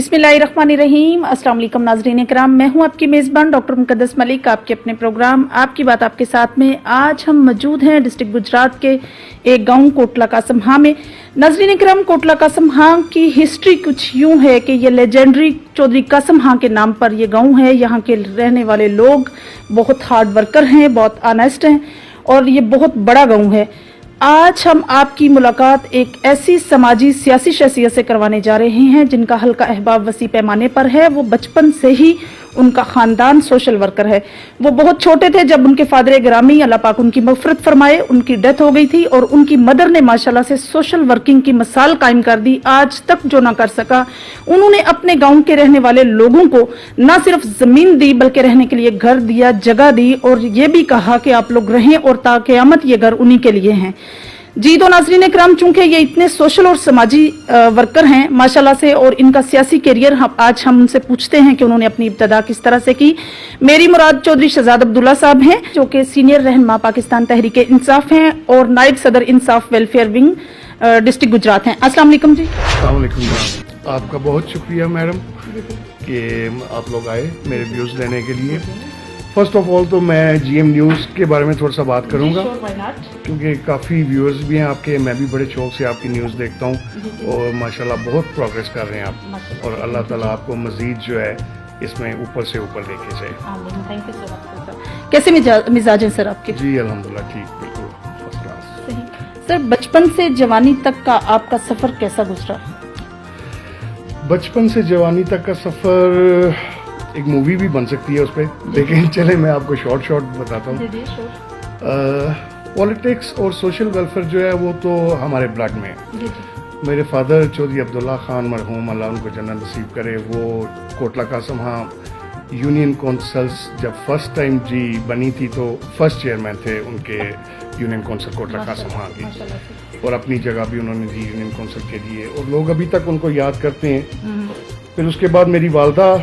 बिस्मिल्लाहिर्रहमानिर्रहीम। अस्सलाम वालेकुम नाज़रीन किराम, मैं हूं आपकी मेज़बान डॉक्टर मुक़द्दस मलिक, आपके अपने प्रोग्राम आपकी बात आपके साथ में। आज हम मौजूद हैं डिस्ट्रिक्ट गुजरात के एक गांव कोटला कासमहा में। नाज़रीन किराम, कोटला कासमहा की हिस्ट्री कुछ यूं है कि ये लेजेंडरी चौधरी कासमहा के नाम पर ये गांव है। यहाँ के रहने वाले लोग बहुत हार्ड वर्कर हैं, बहुत ऑनेस्ट हैं और ये बहुत बड़ा गाँव है। आज हम आपकी मुलाकात एक ऐसी समाजी सियासी शख्सियत से करवाने जा रहे हैं जिनका हल्का अहबाब वसी पैमाने पर है। वो बचपन से ही उनका खानदान सोशल वर्कर है। वो बहुत छोटे थे जब उनके फादर ग्रामी अल्लाह पाक उनकी मग़फ़िरत फरमाए, उनकी डेथ हो गई थी और उनकी मदर ने माशाल्लाह से सोशल वर्किंग की मिसाल कायम कर दी। आज तक जो ना कर सका, उन्होंने अपने गांव के रहने वाले लोगों को ना सिर्फ जमीन दी बल्कि रहने के लिए घर दिया, जगह दी और ये भी कहा कि आप लोग रहें और ता क़यामत ये घर उन्हीं के लिए हैं। जी तो नाज़रीन इकराम, चूंकि ये इतने सोशल और समाजी वर्कर हैं माशाल्लाह से और इनका सियासी करियर आज हम उनसे पूछते हैं कि उन्होंने अपनी इब्तदा किस तरह से की। मेरी मुराद चौधरी शहजाद अब्दुल्ला साहब हैं जो कि सीनियर रहनुमा पाकिस्तान तहरीक इंसाफ हैं और नायब सदर इंसाफ वेलफेयर विंग डिस्ट्रिक्ट गुजरात हैं। अस्सलाम वालेकुम जी। अस्सलाम वालेकुम। आपका बहुत शुक्रिया मैडम कि आप लोग आए मेरे व्यूज़ लेने के लिए। फर्स्ट ऑफ ऑल तो मैं जीएम न्यूज़ के बारे में थोड़ा सा बात करूंगा क्योंकि काफ़ी व्यूअर्स भी हैं आपके। मैं भी बड़े शौक से आपकी न्यूज़ देखता हूं और माशाल्लाह बहुत प्रोग्रेस कर रहे हैं आप और अल्लाह ताला आपको मज़ीद जो है इसमें ऊपर से ऊपर लेके जाए। Thank you so much. कैसे मिजाज हैं सर आपके? जी अल्हम्दुलिल्लाह ठीक, बिल्कुल फर्स्ट क्लास। सर, बचपन से जवानी तक का आपका सफ़र कैसा गुजरा? बचपन से जवानी तक का सफ़र एक मूवी भी बन सकती है उस पर, लेकिन चले मैं आपको शॉर्ट बताता हूँ। पॉलिटिक्स और सोशल वेलफेयर जो है वो तो हमारे ब्लड में है। मेरे फादर चौधरी अब्दुल्ला खान मरहूम अल्लाह उनको जन्नत नसीब करे, वो कोटला कासमहा यूनियन काउंसिल्स जब फर्स्ट टाइम जी बनी थी तो फर्स्ट चेयरमैन थे उनके यूनियन काउंसिल कोटला कासमहा की और अपनी जगह भी उन्होंने दी यूनियन काउंसिल के लिए और लोग अभी तक उनको याद करते हैं। फिर उसके बाद मेरी वालदा,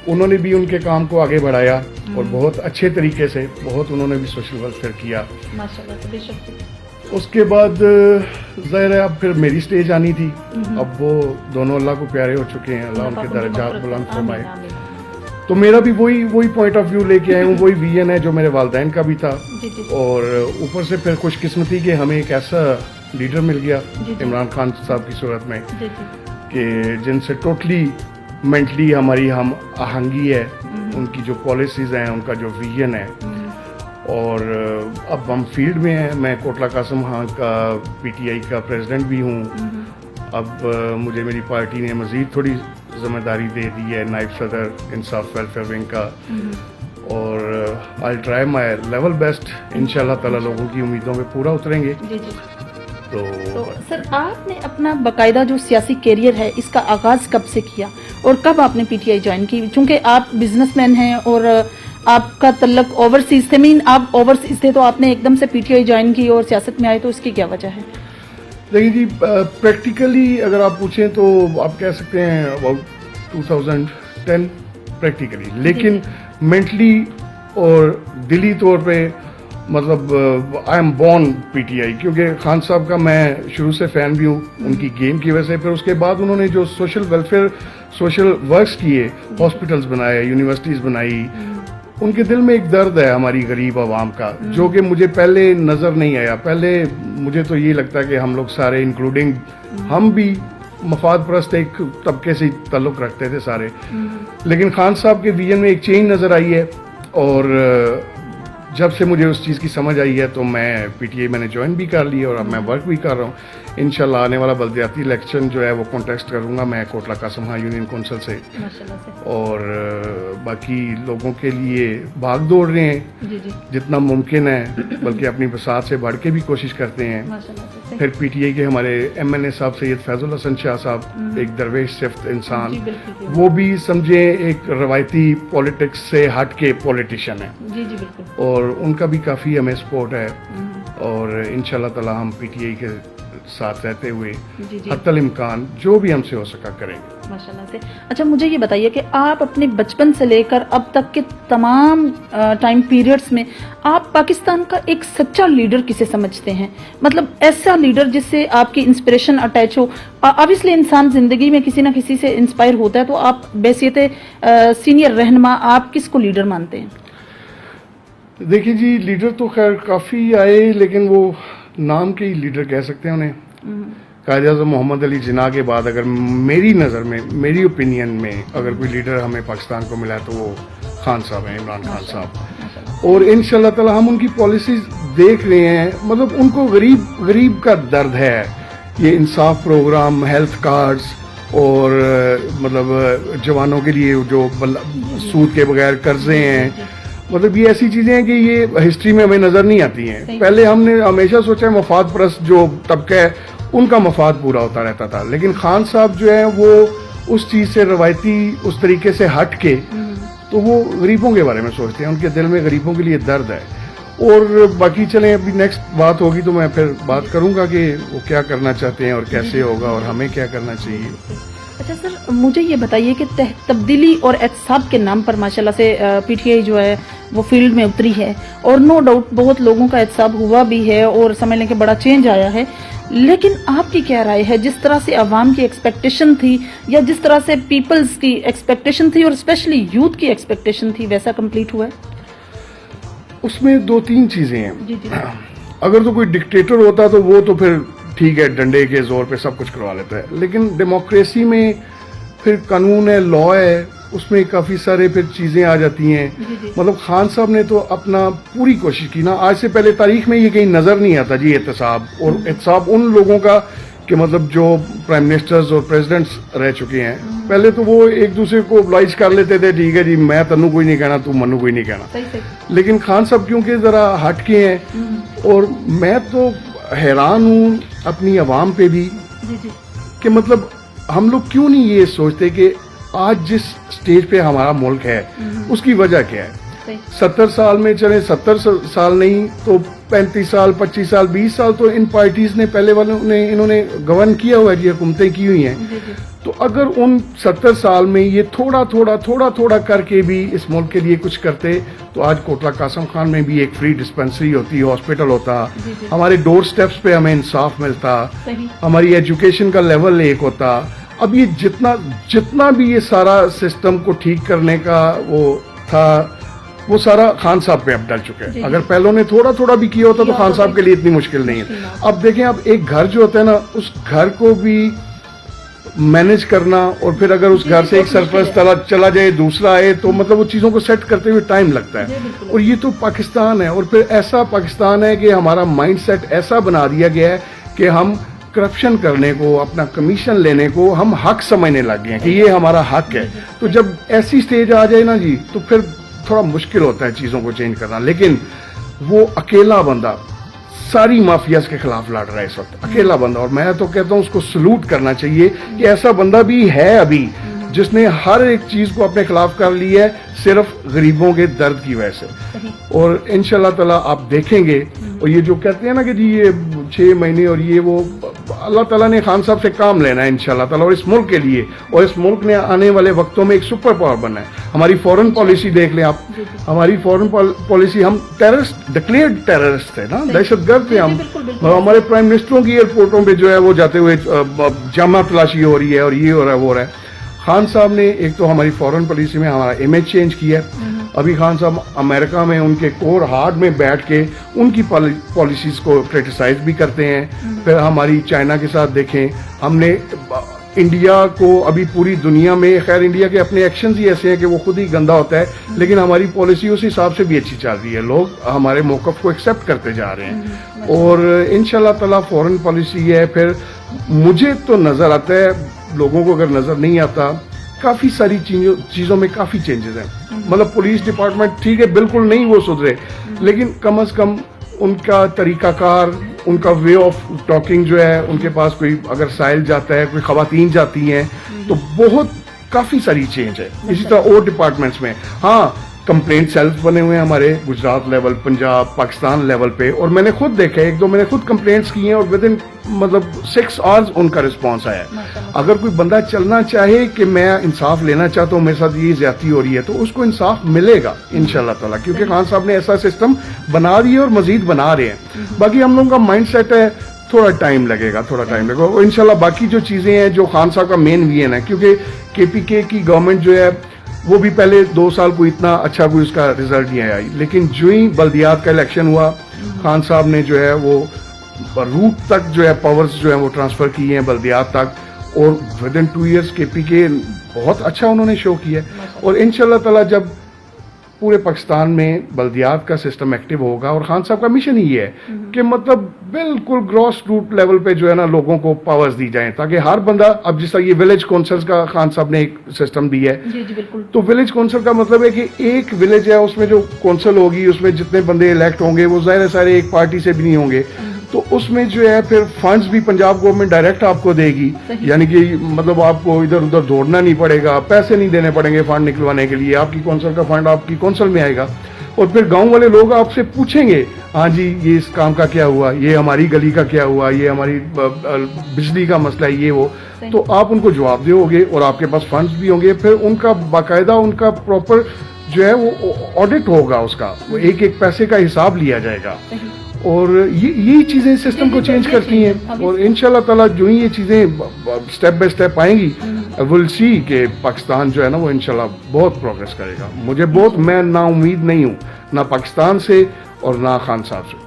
उन्होंने भी उनके काम को आगे बढ़ाया और बहुत अच्छे तरीके से बहुत उन्होंने भी सोशल वेलफेयर किया माशाल्लाह। उसके बाद ज़ाहिर है अब फिर मेरी स्टेज आनी थी। अब वो दोनों अल्लाह को प्यारे हो चुके हैं, अल्लाह उनके दर्जात बुलंद फरमाए। तो मेरा भी वही पॉइंट ऑफ व्यू लेके आया हूँ, वही विजन है जो मेरे वालिदैन का भी था और ऊपर से फिर खुशकिस्मती के हमें एक ऐसा लीडर मिल गया इमरान खान साहब की सूरत में कि जिनसे टोटली मेंटली हमारी हम आहंगी है, उनकी जो पॉलिसीज़ हैं, उनका जो विजन है और अब हम फील्ड में हैं। मैं कोटला कासमहा का पीटीआई का प्रेसिडेंट भी हूँ। अब मुझे मेरी पार्टी ने मज़ीद थोड़ी जिम्मेदारी दे दी है नायब सदर इंसाफ वेलफेयर विंग का और I try my level best. इंशाल्लाह ताला लोगों की उम्मीदों पे पूरा उतरेंगे। तो सर, आपने अपना बाकायदा जो सियासी करियर है इसका आगाज़ कब से किया और कब आपने पीटीआई ज्वाइन की? चूंकि आप बिजनेसमैन हैं और आपका तल्लक ओवरसीज थे, आप ओवरसीज थे तो आपने एकदम से पीटीआई ज्वाइन की और सियासत में आए, तो इसकी क्या वजह है? देखिए जी, प्रैक्टिकली अगर आप पूछें तो आप कह सकते हैं अबाउट 2010 प्रैक्टिकली, लेकिन मेंटली और दिली तौर पे मतलब आई एम बॉर्न पीटीआई क्योंकि खान साहब का मैं शुरू से फ़ैन भी हूँ उनकी गेम की वजह से। फिर उसके बाद उन्होंने जो सोशल वेलफेयर सोशल वर्क्स किए, हॉस्पिटल्स बनाए, यूनिवर्सिटीज़ बनाई, उनके दिल में एक दर्द है हमारी गरीब आवाम का जो कि मुझे पहले नज़र नहीं आया। पहले मुझे तो ये लगता कि हम लोग सारे इंक्लूडिंग हम भी मफाद परस्त एक तबके से ताल्लुक़ रखते थे सारे, लेकिन खान साहब के विजन में एक चेंज नज़र आई है और जब से मुझे उस चीज़ की समझ आई है तो मैं पीटीआई मैंने ज्वाइन भी कर ली और अब मैं वर्क भी कर रहा हूँ। इंशाल्लाह आने वाला बल्दियाती इलेक्शन जो है वो कॉन्टेस्ट करूँगा मैं कोटला कासमहा यूनियन काउंसिल से और बाकी लोगों के लिए भाग दौड़ रहे हैं जितना मुमकिन है, बल्कि अपनी बसात से बढ़ के भी कोशिश करते हैं। फिर पीटीआई के हमारे एमएनए साहब सैयद फैजुल हसन शाह साहब, एक दरवेश सिफ्त इंसान, वो भी समझे एक रवायती पॉलिटिक्स से हट के पॉलिटिशियन है और उनका भी काफ़ी हमें सपोर्ट है और इंशाल्लाह ताला हम पीटीआई के ساتھ رہتے ہوئے جی جی حتی الامکان جو بھی ہم سے ہو سکا کریں گے. ماشاء اللہ سے. اچھا مجھے یہ بتائیے کہ آپ اپنے بچپن سے لے کر اب تک کے تمام ٹائم پیریڈز میں آپ پاکستان کا ایک سچا لیڈر کسے سمجھتے ہیں؟ مطلب ایسا لیڈر جس سے آپ کی انسپریشن اٹیچ ہو. obviously انسان زندگی میں کسی نہ کسی سے انسپائر ہوتا ہے, تو آپ بحیثیت سینئر رہنما آپ کس کو لیڈر مانتے ہیں؟ دیکھیے جی, لیڈر تو خیر کافی آئے, لیکن وہ نام کے ہی لیڈر کہہ سکتے ہیں انہیں. قائد اعظم محمد علی جناح کے بعد اگر میری نظر میں, میری اوپینین میں اگر کوئی لیڈر ہمیں پاکستان کو ملا ہے تو وہ خان صاحب ہیں, عمران خان صاحب. اور انشاءاللہ تعالی ہم ان کی پالیسیز دیکھ رہے ہیں. مطلب ان کو غریب کا درد ہے. یہ انصاف پروگرام, ہیلتھ کارڈز, اور مطلب جوانوں کے لیے جو سود کے بغیر قرضے ہیں, مطلب یہ ایسی چیزیں ہیں کہ یہ ہسٹری میں ہمیں نظر نہیں آتی ہیں. پہلے ہم نے ہمیشہ سوچا ہے مفاد پرست جو طبقہ ہے ان کا مفاد پورا ہوتا رہتا تھا, لیکن خان صاحب جو ہے وہ اس چیز سے روایتی اس طریقے سے ہٹ کے تو وہ غریبوں کے بارے میں سوچتے ہیں. ان کے دل میں غریبوں کے لیے درد ہے. اور باقی چلیں, ابھی نیکسٹ بات ہوگی تو میں پھر بات کروں گا کہ وہ کیا کرنا چاہتے ہیں اور کیسے ہوگا اور ہمیں کیا کرنا چاہیے. اچھا سر, مجھے یہ بتائیے کہ تبدیلی اور احتساب کے نام پر ماشاءاللہ سے پی ٹی آئی جو ہے وہ فیلڈ میں اتری ہے, اور نو ڈاؤٹ بہت لوگوں کا احتساب ہوا بھی ہے اور سمجھ لیں کہ بڑا چینج آیا ہے. لیکن آپ کی کیا رائے ہے, جس طرح سے عوام کی ایکسپیکٹیشن تھی یا جس طرح سے پیپلز کی ایکسپیکٹیشن تھی اور اسپیشلی یوتھ کی ایکسپیکٹیشن تھی, ویسا کمپلیٹ ہوا ہے؟ اس میں دو تین چیزیں ہیں. جی جی. اگر تو کوئی ڈکٹیٹر ہوتا تو وہ تو پھر ٹھیک ہے, ڈنڈے کے زور پہ سب کچھ کروا لیتا ہے, لیکن ڈیموکریسی میں پھر قانون ہے, لا ہے, اس میں کافی سارے پھر چیزیں آ جاتی ہیں. مطلب خان صاحب نے تو اپنا پوری کوشش کی نا. آج سے پہلے تاریخ میں یہ کہیں نظر نہیں آتا جی احتساب, اور احتساب ان لوگوں کا کہ مطلب جو پرائم منسٹرز اور پریزیڈنٹس رہ چکے ہیں, پہلے تو وہ ایک دوسرے کو oblige کر لیتے تھے, ٹھیک ہے جی میں تنو کوئی نہیں کہنا, تو منو کوئی نہیں کہنا. لیکن خان صاحب کیونکہ ذرا ہٹ کے ہیں, اور میں تو حیران ہوں اپنی عوام پہ بھی کہ مطلب ہم لوگ کیوں نہیں یہ سوچتے کہ آج جس سٹیج پہ ہمارا ملک ہے اس کی وجہ کیا ہے. 70 سال میں چلے, 70 سال نہیں تو 35 سال, 25 سال, 20 سال تو ان پارٹیز نے, پہلے والوں نے, انہوں نے گورن کیا ہوا ہے, یہ حکومتیں کی ہوئی ہیں. تو اگر ان 70 سال میں یہ تھوڑا کر کے بھی اس ملک کے لیے کچھ کرتے تو آج کوٹلہ قاسم خان میں بھی ایک فری ڈسپنسری ہوتی, ہاسپٹل ہوتا, ہمارے ڈور سٹیپس پہ ہمیں انصاف ملتا, ہماری ایجوکیشن کا لیول ایک ہوتا. اب یہ جتنا بھی یہ سارا سسٹم کو ٹھیک کرنے کا وہ تھا, وہ سارا خان صاحب پہ اب ڈل چکا ہے. اگر پہلوں نے تھوڑا بھی کیا ہوتا تو خان صاحب کے لیے اتنی مشکل نہیں ہے. اب دیکھیں, اب ایک گھر جو ہوتا ہے نا, اس گھر کو بھی مینج کرنا, اور پھر اگر اس گھر سے ایک سرپرست چلا جائے, دوسرا آئے, تو مطلب وہ چیزوں کو سیٹ کرتے ہوئے ٹائم لگتا ہے. اور یہ تو پاکستان ہے, اور پھر ایسا پاکستان ہے کہ ہمارا مائنڈ سیٹ ایسا بنا دیا گیا ہے کہ ہم کرپشن کرنے کو, اپنا کمیشن لینے کو ہم حق سمجھنے لگ گئے ہیں کہ یہ ہمارا حق ہے. تو جب ایسی سٹیج آ جائے نا جی, تو پھر تھوڑا مشکل ہوتا ہے چیزوں کو چینج کرنا. لیکن وہ اکیلا بندہ ساری مافیاز کے خلاف لڑ رہا ہے اس وقت, اکیلا بندہ. اور میں تو کہتا ہوں اس کو سلوٹ کرنا چاہیے کہ ایسا بندہ بھی ہے ابھی جس نے ہر ایک چیز کو اپنے خلاف کر لی ہے, صرف غریبوں کے درد کی وجہ سے. اور انشاءاللہ تعالیٰ آپ دیکھیں گے, اور یہ جو کہتے ہیں نا کہ جی یہ 6 مہینے اور یہ وہ, اللہ تعالیٰ نے خان صاحب سے کام لینا ہے انشاءاللہ تعالیٰ, اور اس ملک کے لیے, اور اس ملک نے آنے والے وقتوں میں ایک سپر پاور بننا ہے. ہماری فورن پالیسی دیکھ لیں آپ, ہماری فورن پالیسی, ہم ٹیررسٹ, ڈکلیئرڈ ٹیررسٹ تھے نا, دہشت گرد تھے ہم. ہمارے پرائم منسٹروں کی ایئرپورٹوں پہ جو ہے وہ جاتے ہوئے جامع تلاشی ہو رہی ہے, اور یہ ہو رہا ہے, وہ ہو رہا ہے. خان صاحب نے ایک تو ہماری فورن پالیسی میں ہمارا امیج چینج کیا ہے. ابھی خان صاحب امریکہ میں ان کے کور ہارڈ میں بیٹھ کے ان کی پالیسیز کو کرٹیسائز بھی کرتے ہیں. پھر ہماری چائنا کے ساتھ دیکھیں, ہم نے انڈیا کو ابھی پوری دنیا میں, خیر انڈیا کے اپنے ایکشنز ہی ایسے ہیں کہ وہ خود ہی گندا ہوتا ہے, لیکن ہماری پالیسی اس حساب سے بھی اچھی چل رہی ہے, لوگ ہمارے موقف کو ایکسیپٹ کرتے جا رہے ہیں. اور انشاءاللہ تعالیٰ فورن پالیسی ہے. پھر مجھے تو نظر آتا ہے, لوگوں کو اگر نظر نہیں آتا, کافی ساری چیزوں میں کافی چینجز ہیں. مطلب پولیس ڈپارٹمنٹ ٹھیک ہے بالکل نہیں وہ سدھرے, لیکن کم از کم ان کا طریقہ کار, ان کا وے آف ٹاکنگ جو ہے, ان کے پاس کوئی اگر سائل جاتا ہے, کوئی خواتین جاتی ہیں, تو بہت کافی ساری چینج ہے. اسی طرح اور ڈپارٹمنٹس میں, ہاں कंप्लेंट सेल्स बने हुए हैं हमारे गुजरात लेवल, पंजाब, पाकिस्तान लेवल पे, और मैंने खुद देखा है, एक दो मैंने खुद कंप्लेंट्स की हैं और विद इन मतलब 6 आवर्स उनका रिस्पांस आया है। अगर कोई बंदा चलना चाहे कि मैं इंसाफ लेना चाहता हूँ, मेरे साथ ये ज्यादती हो रही है, तो उसको इंसाफ मिलेगा इंशाल्लाह ताला, क्योंकि खान साहब ने ऐसा सिस्टम बना दिया और मजीद बना रहे हैं। बाकी हम लोगों का माइंड सेट है, थोड़ा टाइम लगेगा और इंशाल्लाह बाकी जो चीजें हैं जो खान साहब का मेन विजन है, क्योंकि केपीके की गवर्नमेंट जो है वो भी पहले 2 साल कोई इतना अच्छा कोई उसका रिजल्ट नहीं आया, लेकिन जो ही बल्दियात का इलेक्शन हुआ, खान साहब ने जो है वो रूट तक जो है पावर्स जो है वो ट्रांसफर किए हैं बल्दियात तक, और विद इन 2 इयर्स केपीके बहुत अच्छा उन्होंने शो किया। और इंशाल्लाह ताला जब पूरे पाकिस्तान में बल्दियात का सिस्टम एक्टिव होगा, और खान साहब का मिशन ही है कि मतलब बिल्कुल ग्रॉस रूट लेवल पे जो है ना लोगों को पावर्स दी जाएं, ताकि हर बंदा, अब जिस तरह ये विलेज काउंसिल्स का खान साहब ने एक सिस्टम दिया है, जी जी बिल्कुल। तो विलेज काउंसिल का मतलब है कि एक विलेज है, उसमें जो काउंसिल होगी उसमें जितने बंदे इलेक्ट होंगे वो ज़ाहिर है सारे एक पार्टी से भी नहीं होंगे, तो उसमें जो है फिर फंड्स भी पंजाब गवर्नमेंट डायरेक्ट आपको देगी, यानी कि मतलब आपको इधर उधर दौड़ना नहीं पड़ेगा, पैसे नहीं देने पड़ेंगे फंड निकलवाने के लिए, आपकी कौंसल का फंड आपकी कौंसल में आएगा, और फिर गांव वाले लोग आपसे पूछेंगे, हाँ जी ये इस काम का क्या हुआ, ये हमारी गली का क्या हुआ, ये हमारी बिजली का मसला है, ये वो, तो आप उनको जवाब दोगे और आपके पास फंड्स भी होंगे, फिर उनका बाकायदा उनका प्रॉपर जो है वो ऑडिट होगा, उसका वो एक एक पैसे का हिसाब लिया जाएगा, और ये चीजें सिस्टम को चेंज करती हैं, और इंशाल्लाह ताला जो ही ये चीजें स्टेप बाय स्टेप आएंगी, विल सी कि पाकिस्तान जो है ना वो इंशाल्लाह बहुत प्रोग्रेस करेगा। मुझे बहुत, मैं ना उम्मीद नहीं हूँ ना पाकिस्तान से और ना खान साहब से।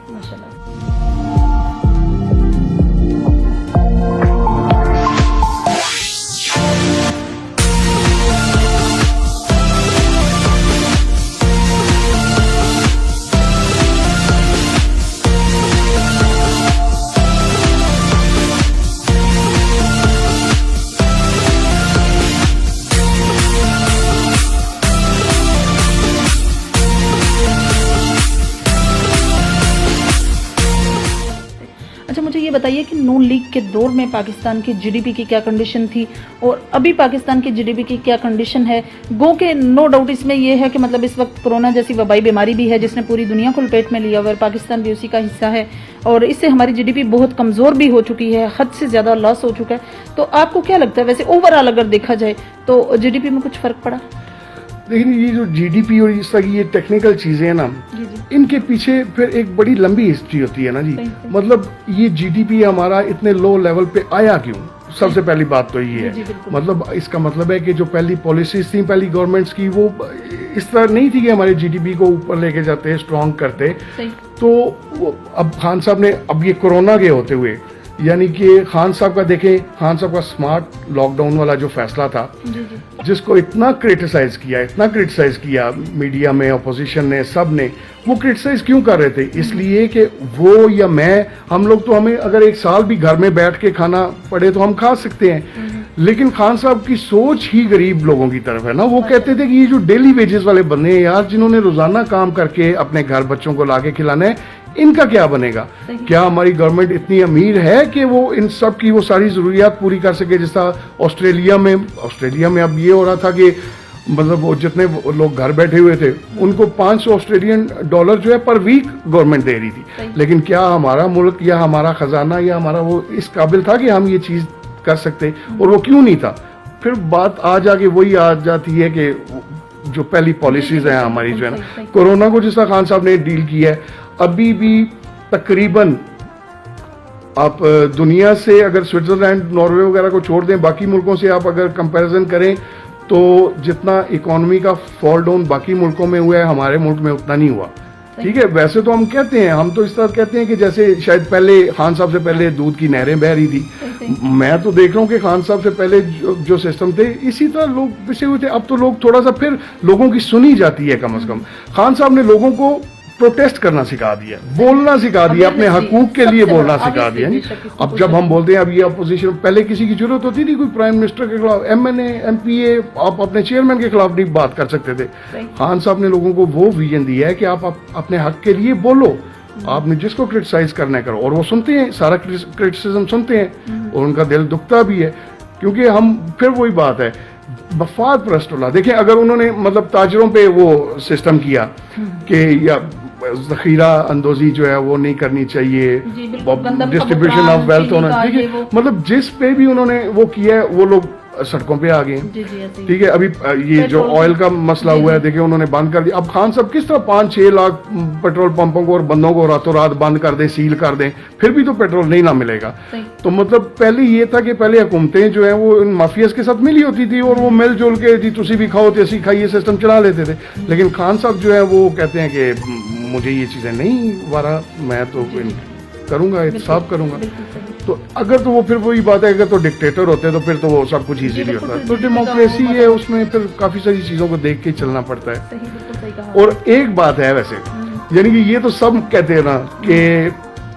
बताइए कि नून लीग के दौर में पाकिस्तान की जीडीपी की क्या कंडीशन थी और अभी पाकिस्तान की जीडीपी की क्या कंडीशन है। गो के नो डाउट इसमें यह है कि मतलब इस वक्त कोरोना जैसी वबाई बीमारी भी है जिसने पूरी दुनिया को लपेट में लिया हुआ है, पाकिस्तान भी उसी का हिस्सा है और इससे हमारी जीडीपी बहुत कमजोर भी हो चुकी है, हद से ज्यादा लॉस हो चुका है। तो आपको क्या लगता है वैसे ओवरऑल अगर देखा जाए तो जीडीपी में कुछ फर्क पड़ा? लेकिन ये जो जीडीपी और इस तरह की ये टेक्निकल चीजें हैं ना, इनके पीछे फिर एक बड़ी लंबी हिस्ट्री होती है ना जी। मतलब ये जीडीपी हमारा इतने लो लेवल पे आया क्यों? सबसे पहली बात तो ये है, मतलब इसका मतलब है कि जो पहली पॉलिसीज थी पहली गवर्नमेंट्स की वो इस तरह नहीं थी कि हमारे जीडीपी को ऊपर लेके जाते, स्ट्रॉन्ग करते। तो अब खान साहब ने, अब ये कोरोना के होते हुए, यानी कि खान साहब का देखें, खान साहब का स्मार्ट लॉकडाउन वाला जो फैसला था जिसको इतना क्रिटिसाइज किया मीडिया में, अपोजिशन ने, सब ने, वो क्रिटिसाइज क्यों कर रहे थे? इसलिए कि वो या मैं, हम लोग तो, हमें अगर एक साल भी घर में बैठ के खाना पड़े तो हम खा सकते हैं, लेकिन खान साहब की सोच ही गरीब लोगों की तरफ है ना। वो कहते थे कि ये जो डेली वेजेस वाले बंदे हैं यार, जिन्होंने रोजाना काम करके अपने घर बच्चों को लाके खिलाना है, इनका क्या बनेगा? क्या हमारी गवर्नमेंट इतनी अमीर है कि वो इन सब की वो सारी जरूरियात पूरी कर सके? जैसा ऑस्ट्रेलिया में अब ये हो रहा था कि मतलब वो जितने लोग घर बैठे हुए थे उनको $500 ऑस्ट्रेलियन जो है पर वीक गवर्नमेंट दे रही थी। लेकिन क्या हमारा मुल्क या हमारा खजाना या हमारा वो इस काबिल था कि हम ये चीज कर सकते? और वो क्यों नहीं था? फिर बात वही आ जाती है कि जो पहली पॉलिसीज है हमारी जो है ना, कोरोना को जिस तरह खान साहब ने डील किया है, अभी भी तकरीबन आप दुनिया से अगर स्विट्जरलैंड, नॉर्वे वगैरह को छोड़ दें, बाकी मुल्कों से आप अगर कंपैरिजन करें तो जितना इकोनॉमी का फॉल डाउन बाकी मुल्कों में हुआ है, हमारे मुल्क में उतना नहीं हुआ। ठीक है, वैसे तो हम कहते हैं, हम तो इस तरह कहते हैं कि जैसे शायद पहले खान साहब से पहले दूध की नहरें बह रही थी। मैं तो देख रहा हूँ कि खान साहब से पहले जो सिस्टम थे इसी तरह लोग पिछे हुए थे। अब तो लोग थोड़ा सा फिर लोगों की सुनी जाती है कम से कम। खान साहब ने लोगों को प्रोटेस्ट करना सिखा दिया, बोलना सिखा दिया, अपने हकूक के लिए बोलना सिखा दिया। अब जब हम बोलते हैं अब ये अपोजिशन, पहले किसी की जरूरत होती थी कोई प्राइम मिनिस्टर के खिलाफ, MNA MPA, आप अपने चेयरमैन के खिलाफ नहीं बात कर सकते थे। खान साहब ने लोगों को वो विजन दिया है कि आप अपने हक के लिए बोलो, आपने जिसको क्रिटिसाइज करना है करो, और वो सुनते हैं, सारा क्रिटिसिज्म सुनते हैं और उनका दिल दुखता भी है। क्योंकि हम, फिर वही बात है मफाद परस्त उल्लाह, देखें अगर उन्होंने मतलब ताजरों पे वो सिस्टम किया कि या जखीरा अंदोजी जो है वो नहीं करनी चाहिए, डिस्ट्रीब्यूशन ऑफ वेल्थ होना, ठीक है, मतलब जिस पे भी उन्होंने वो किया है वो लोग सड़कों पे आ गए, ठीक है। अभी ये जो ऑयल का मसला हुआ है, देखिए उन्होंने बंद कर दिया। अब खान साहब किस तरह 5-6 लाख पेट्रोल पंपों को और बंदों को रातों रात बंद कर दें, सील कर दें, फिर भी तो पेट्रोल नहीं ना मिलेगा। तो मतलब पहले ये था कि पहले हुकूमतें जो है वो इन माफियाज के साथ मिली होती थी और वो मिलजुल के जी तुसी भी खाओ तेसी खाइए सिस्टम चला लेते थे। लेकिन खान साहब जो है वो कहते हैं कि मुझे ये चीजें नहीं वारा, मैं तो करूंगा, एहतसाब करूंगा। तो अगर तो वो फिर वही बात है, अगर तो डिक्टेटर होते तो फिर तो वो सब कुछ इजीली होता है। तो डेमोक्रेसी है, उसमें फिर काफी सारी चीजों को देख के चलना पड़ता है। और एक बात है वैसे, यानी कि ये तो सब कहते हैं ना कि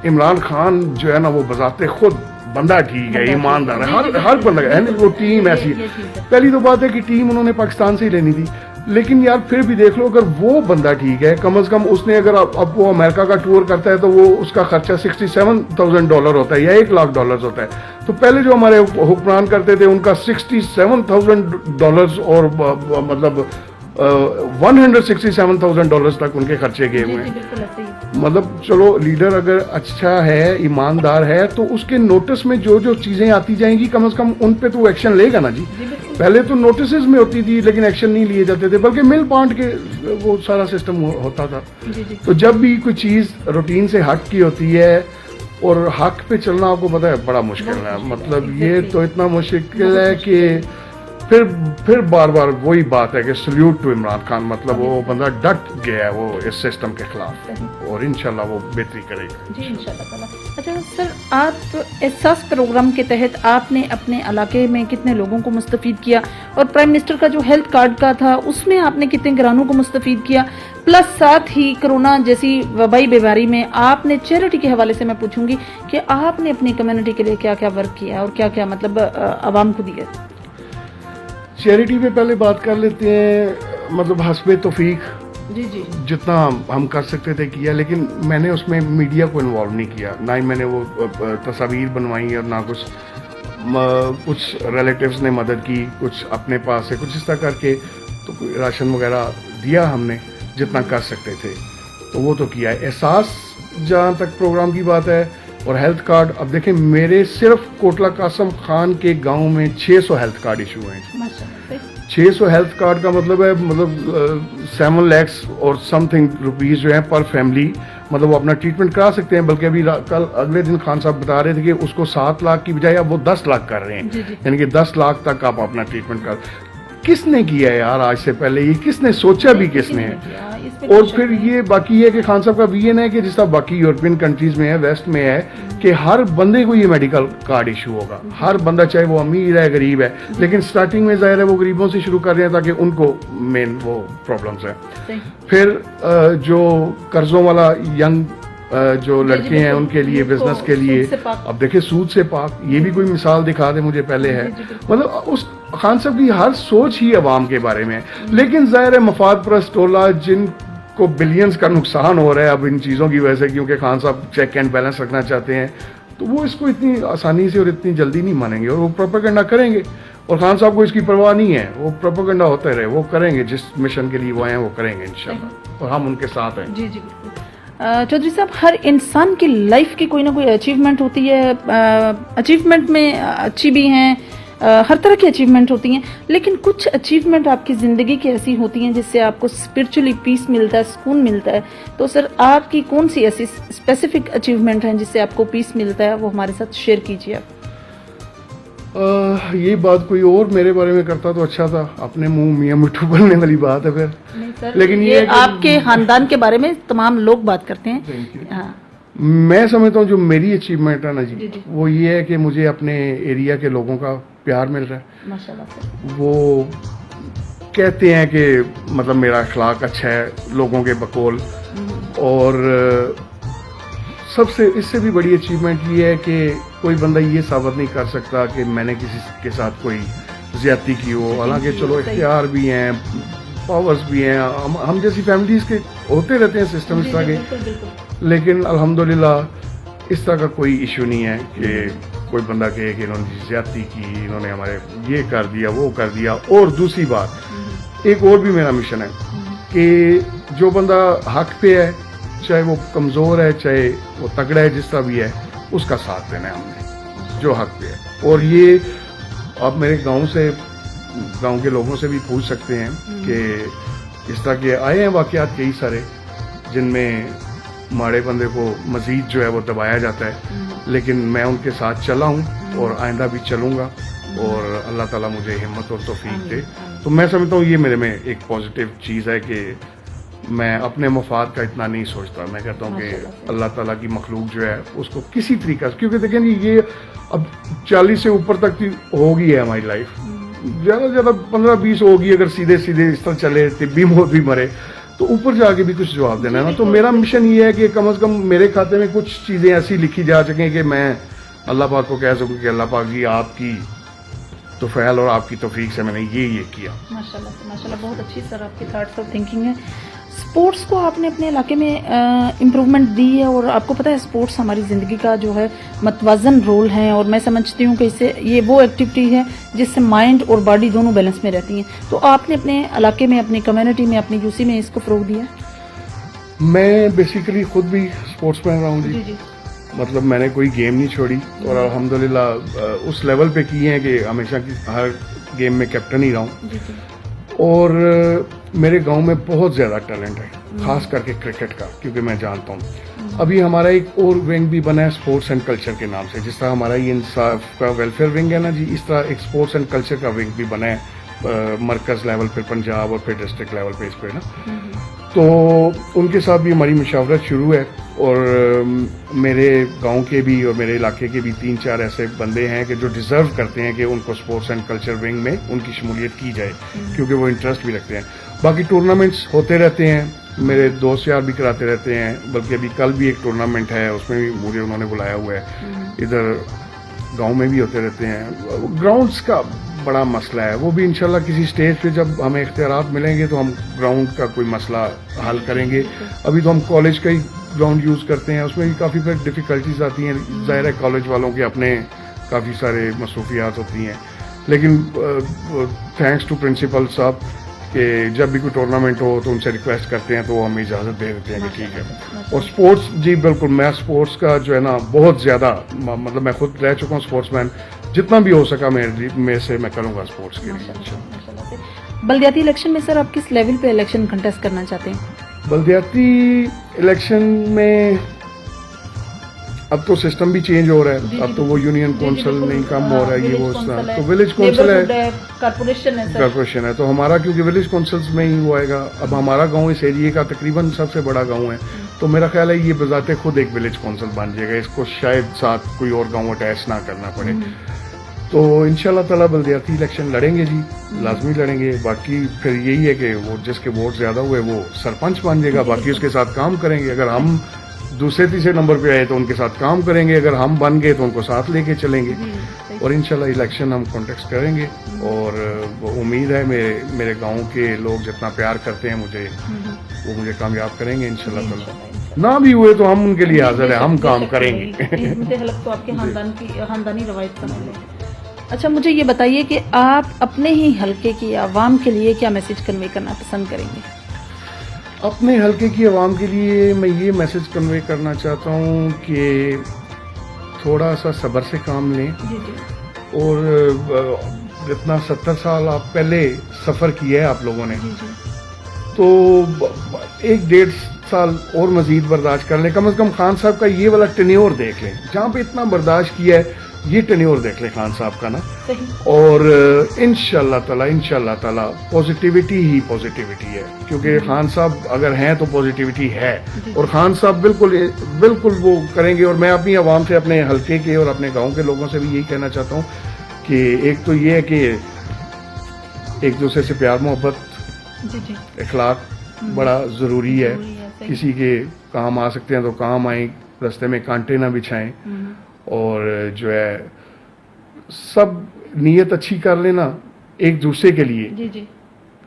इमरान खान जो है ना वो बजाते खुद बंदा ठीक है, ईमानदार है, हर बंदा है ना, वो टीम ऐसी। पहली तो बात है कि टीम उन्होंने पाकिस्तान से ही लेनी थी, लेकिन यार फिर भी देख लो अगर वो बंदा ठीक है, कम से कम उसने अगर अब वो अमेरिका का टूर करता है तो वो उसका खर्चा $67,000 होता है या $1,00,000 होता है। तो पहले जो हमारे हुक्मरान करते थे उनका $67,000 और मतलब $167,000 तक उनके खर्चे गए हुए हैं। मतलब चलो लीडर अगर अच्छा है, ईमानदार है, तो उसके नोटिस में जो जो चीजें आती जाएंगी कम से कम उन पे तो एक्शन लेगा ना जी। पहले तो नोटिस में होती थी लेकिन एक्शन नहीं लिए जाते थे, बल्कि मिल बांट के वो सारा सिस्टम होता था। तो जब भी कोई चीज रूटीन से हट की होती है और हक पे चलना आपको पता है बड़ा मुश्किल है, मतलब ये तो इतना मुश्किल है कि फिर बार बार वही बात है कि सल्यूट टू इमरान खान, मतलब वो बंदा डट गया है वो इस सिस्टम के खिलाफ और इंशाल्लाह वो बेहतरी करेगा जी इंशाल्लाह। अच्छा सर, आप एहसास प्रोग्राम के तहत आपने अपने इलाके में कितने लोगों को मुस्तफीद किया और प्राइम मिनिस्टर का जो हेल्थ कार्ड का था उसमें आपने कितने घरानों को मुस्तफीद किया, प्लस साथ ही कोरोना जैसी वबाई बीमारी में आपने चैरिटी के हवाले से मैं पूछूंगी कि आपने अपनी कम्युनिटी के लिए क्या क्या वर्क किया और क्या क्या मतलब आवाम को दिया। चैरिटी पे पहले बात कर लेते हैं, मतलब हस्बे तौफीक जी जी जितना हम कर सकते थे किया, लेकिन मैंने उसमें मीडिया को इन्वॉल्व नहीं किया, ना ही मैंने वो तस्वीर बनवाई और ना कुछ रिलेटिव्स ने मदद की, कुछ अपने पास से कुछ इस तरह करके तो राशन वगैरह दिया हमने जितना कर सकते थे, तो वो तो किया है। एहसास जहाँ तक प्रोग्राम की बात है और हेल्थ कार्ड, अब देखें मेरे सिर्फ कोटला कासम खान के गांव में 600 हेल्थ कार्ड इशू हैं। 600 हेल्थ कार्ड का मतलब है मतलब 7 लाख और समथिंग रुपीस जो है पर फैमिली, मतलब वो अपना ट्रीटमेंट करा सकते हैं। बल्कि अभी कल अगले दिन खान साहब बता रहे थे कि उसको 7 लाख की बजाय अब वो 10 लाख कर रहे हैं, यानी कि 10 लाख तक आप अपना ट्रीटमेंट कर। किसने किया है यार आज से पहले, ये किसने सोचा भी किसने है। और फिर ये बाकी है कि खान साहब का विजन है कि जिस तरह बाकी यूरोपियन कंट्रीज में है, वेस्ट में है, कि हर बंदे को ये मेडिकल कार्ड इशू होगा, हर बंदा चाहे वो अमीर है गरीब है, लेकिन स्टार्टिंग में जाहिर है वो गरीबों से शुरू कर रहे हैं ताकि उनको मेन वो प्रॉब्लम्स है। फिर जो कर्जों वाला यंग जो लड़के हैं उनके लिए, बिजनेस के लिए, अब देखिए सूद से पाक, ये भी कोई मिसाल दिखा दे मुझे पहले है। मतलब उस खान साहब की हर सोच ही अवाम के बारे में है, लेकिन जाहिर है मफाद परस्त टोला जिनको बिलियंस का नुकसान हो रहा है अब इन चीज़ों की वजह से, क्योंकि खान साहब चेक एंड बैलेंस रखना चाहते हैं, तो वो इसको इतनी आसानी से और इतनी जल्दी नहीं मानेंगे और वो प्रोपेगेंडा करेंगे। और खान साहब को इसकी परवाह नहीं है, वो प्रोपेगेंडा होते रहे, वो करेंगे जिस मिशन के लिए वो आए हैं वो करेंगे इंशाल्लाह, और हम उनके साथ हैं। जी जी बिल्कुल। चौधरी साहब, हर इंसान की लाइफ की कोई ना कोई अचीवमेंट होती है, अचीवमेंट में अच्छी भी हैं, हर तरह की अचीवमेंट होती हैं, लेकिन कुछ अचीवमेंट आपकी ज़िंदगी की ऐसी होती हैं जिससे आपको स्पिरिचुअली पीस मिलता है, सुकून मिलता है। तो सर आपकी कौन सी ऐसी स्पेसिफिक अचीवमेंट हैं जिससे आपको पीस मिलता है, वो हमारे साथ शेयर कीजिए आप। ये बात कोई और मेरे बारे में करता तो अच्छा था, अपने मुंह मियां मिठू बनने वाली बात है फिर। नहीं सर, लेकिन ये आपके खानदान के बारे में तमाम लोग बात करते हैं। हाँ। मैं समझता हूँ जो मेरी अचीवमेंट है ना जी, वो ये है कि मुझे अपने एरिया के लोगों का प्यार मिल रहा है। माशाल्लाह सर। वो कहते हैं कि मतलब मेरा अखलाक अच्छा है लोगों के बकौल, और सबसे इससे भी बड़ी अचीवमेंट ये है कि कोई बंदा ये साबित नहीं कर सकता कि मैंने किसी के साथ कोई ज्यादती की हो। हालांकि चलो इख्तियार भी हैं, पावर्स भी हैं, हम जैसी फैमिलीज के होते रहते हैं सिस्टम इस तरह के, लेकिन अल्हम्दुलिल्लाह इस तरह का कोई इशू नहीं है कि کوئی بندہ کہے کہ انہوں نے زیادتی کی, انہوں نے ہمارے یہ کر دیا وہ کر دیا. اور دوسری بات ایک اور بھی میرا مشن ہے کہ جو بندہ حق پہ ہے, چاہے وہ کمزور ہے چاہے وہ تگڑا ہے, جس طرح بھی ہے, اس کا ساتھ دینا ہے ہم نے جو حق پہ ہے. اور یہ آپ میرے گاؤں کے لوگوں سے بھی پوچھ سکتے ہیں کہ اس طرح کے آئے ہیں واقعات کئی سارے جن میں ماڑے بندے کو مزید جو ہے وہ دبایا جاتا ہے, لیکن میں ان کے ساتھ چلا ہوں اور آئندہ بھی چلوں گا, اور اللہ تعالیٰ مجھے ہمت اور توفیق دے. تو میں سمجھتا ہوں یہ میرے میں ایک پازیٹیو چیز ہے کہ میں اپنے مفاد کا اتنا نہیں سوچتا. میں کہتا ہوں کہ اللہ تعالیٰ کی مخلوق جو ہے اس کو کسی طریقہ سے, کیونکہ دیکھیں جی یہ اب 40 سے اوپر تک ہوگی ہے ہماری لائف, زیادہ سے زیادہ 15-20 ہوگی اگر سیدھے اس طرح چلے, طبی موت بھی مرے, تو اوپر جا کے بھی کچھ جواب دینا ہے نا. تو میرا مشن یہ ہے کہ کم از کم میرے کھاتے میں کچھ چیزیں ایسی لکھی جا سکیں کہ میں اللہ پاک کو کہہ سکوں کہ اللہ پاک جی آپ کی توفیل اور آپ کی توفیق سے میں نے یہ کیا. ماشاءاللہ بہت اچھی سر آپ کی تھاٹس اور تھنکنگ ہے. اسپورٹس کو آپ نے اپنے علاقے میں امپروومنٹ دی ہے, اور آپ کو پتہ ہے اسپورٹس ہماری زندگی کا جو ہے متوازن رول ہے, اور میں سمجھتی ہوں کہ اس سے یہ وہ ایکٹیویٹی ہے جس سے مائنڈ اور باڈی دونوں بیلنس میں رہتی ہیں. تو آپ نے اپنے علاقے میں, اپنی کمیونٹی میں, اپنی یوسی میں اس کو فروغ دیا؟ میں بیسیکلی خود بھی اسپورٹس مین رہا ہوں جی. مطلب میں نے کوئی گیم نہیں چھوڑی, اور الحمدللہ اس لیول پہ کی ہیں کہ ہمیشہ کی ہر گیم میں کیپٹن ہی رہا ہوں. اور میرے گاؤں میں بہت زیادہ ٹیلنٹ ہے, خاص کر کے کرکٹ کا, کیونکہ میں جانتا ہوں. ابھی ہمارا ایک اور ونگ بھی بنا ہے اسپورٹس اینڈ کلچر کے نام سے, جس طرح ہمارا یہ انصاف کا ویلفیئر ونگ ہے نا جی, اس طرح ایک اسپورٹس اینڈ کلچر کا ونگ بھی بنا ہے مرکز لیول پہ, پنجاب اور پھر ڈسٹرکٹ لیول پہ اس پہ نا. تو ان کے ساتھ بھی ہماری مشاورت شروع ہے, اور میرے گاؤں کے بھی اور میرے علاقے کے بھی 3-4 ایسے بندے ہیں کہ جو ڈیزرو کرتے ہیں کہ ان کو اسپورٹس اینڈ کلچر ونگ میں ان کی شمولیت کی جائے, کیونکہ وہ انٹرسٹ بھی رکھتے ہیں. باقی ٹورنامنٹس ہوتے رہتے ہیں, میرے دوست یار بھی کراتے رہتے ہیں, بلکہ ابھی کل بھی ایک ٹورنامنٹ ہے, اس میں بھی مجھے انہوں نے بلایا ہوا ہے. ادھر گاؤں میں بھی ہوتے رہتے ہیں. گراؤنڈس کا بڑا مسئلہ ہے, وہ بھی انشاءاللہ کسی سٹیج پہ جب ہمیں اختیارات ملیں گے تو ہم گراؤنڈ کا کوئی مسئلہ حل کریں گے. ابھی تو ہم کالج کا ہی گراؤنڈ یوز کرتے ہیں, اس میں بھی کافی پھر ڈیفیکلٹیز آتی ہیں. ظاہر ہے کالج والوں کے اپنے کافی سارے مصروفیات ہوتی ہیں, لیکن تھینکس ٹو پرنسپل صاحب کہ جب بھی کوئی ٹورنامنٹ ہو تو ان سے ریکویسٹ کرتے ہیں تو وہ ہمیں اجازت دے دیتے ہیں کہ ٹھیک ہے. اور اسپورٹس جی بالکل, میں اسپورٹس کا جو ہے نا بہت زیادہ, مطلب میں خود رہ چکا ہوں اسپورٹس مین, جتنا بھی ہو سکا میں سے میں کروں گا اسپورٹس کے لیے. بلدیاتی الیکشن میں سر آپ کس لیول پہ الیکشن کنٹیسٹ کرنا چاہتے ہیں؟ بلدیاتی الیکشن میں اب تو سسٹم بھی چینج ہو رہا ہے, اب تو وہ یونین کونسل نہیں کم ہو رہا ہے, یہ وہ اس طرح, تو ولیج کونسل ہے, کارپوریشن ہے. تو ہمارا کیونکہ ولیج کونسلز میں ہی وہ آئے گا. اب ہمارا گاؤں اس ایریے کا تقریباً سب سے بڑا گاؤں ہے, تو میرا خیال ہے یہ بذات خود ایک ولیج کونسل بن جائے گا, اس کو شاید ساتھ کوئی اور گاؤں اٹیچ نہ کرنا پڑے. تو انشاءاللہ تعالیٰ بلدیاتی الیکشن لڑیں گے جی, لازمی لڑیں گے. باقی پھر یہی ہے کہ وہ جس کے ووٹ زیادہ ہوئے وہ سرپنچ بن جائے گا, باقی اس کے ساتھ کام کریں گے. اگر ہم دوسرے تیسرے نمبر پہ آئے تو ان کے ساتھ کام کریں گے, اگر ہم بن گئے تو ان کو ساتھ لے کے چلیں گے, اور انشاءاللہ الیکشن ہم کانٹیکٹ کریں گے. اور امید ہے میرے گاؤں کے لوگ جتنا پیار کرتے ہیں مجھے, وہ مجھے کامیاب کریں گے انشاءاللہ تعالیٰ. نہ بھی ہوئے تو ہم ان کے لیے حاضر ہیں, ہم کام کریں گے. تو آپ کے خاندانی روایت سمجھ لیں. اچھا مجھے یہ بتائیے کہ آپ اپنے ہی حلقے کی عوام کے لیے کیا میسج کنوے کرنا پسند کریں گے؟ اپنے حلقے کی عوام کے لیے میں یہ میسج کنوے کرنا چاہتا ہوں کہ تھوڑا سا صبر سے کام لیں, اور جتنا 70 سال آپ پہلے سفر کیا ہے آپ لوگوں نے, تو 1-1.5 سال اور مزید برداشت کر لیں. کم از کم خان صاحب کا یہ والا ٹینیور دیکھ لیں, جہاں پہ اتنا برداشت کیا ہے یہ ٹینیور دیکھ لیں خان صاحب کا نا. اور انشاءاللہ تعالیٰ پازیٹیوٹی ہی پازیٹیوٹی ہے, کیونکہ خان صاحب اگر ہیں تو پازیٹیوٹی ہے, اور خان صاحب بالکل وہ کریں گے. اور میں اپنی عوام سے, اپنے حلقے کے اور اپنے گاؤں کے لوگوں سے بھی یہی کہنا چاہتا ہوں کہ ایک تو یہ ہے کہ ایک دوسرے سے پیار محبت اخلاق بڑا ضروری ہے. کسی کے کام آ سکتے ہیں تو کام آئیں, رستے میں کانٹے نہ بچھائیں, اور جو ہے سب نیت اچھی کر لینا ایک دوسرے کے لیے,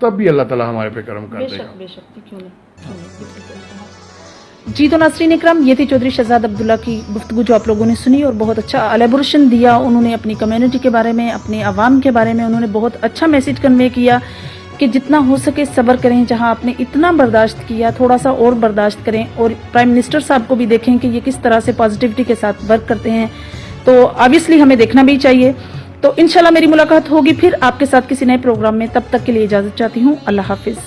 تب بھی اللہ تعالیٰ ہمارے پہ کرم کر دے گا. जी तो नाज़रीन इकराम, ये थी चौधरी शहजाद अब्दुल्ला की गुफ्तगू जो आप लोगों ने सुनी और बहुत अच्छा एलेबोरेशन दिया उन्होंने अपनी कम्युनिटी के बारे में, अपने अवाम के बारे में। उन्होंने बहुत अच्छा मैसेज कन्वे किया कि जितना हो सके सब्र करें, जहां आपने इतना बर्दाश्त किया थोड़ा सा और बर्दाश्त करें, और प्राइम मिनिस्टर साहब को भी देखें कि ये किस तरह से पॉजिटिविटी के साथ वर्क करते हैं, तो ऑब्वियसली हमें देखना भी चाहिए। तो इंशाल्लाह मेरी मुलाकात होगी फिर आपके साथ किसी नए प्रोग्राम में, तब तक के लिए इजाजत चाहती हूँ। अल्लाह हाफिज।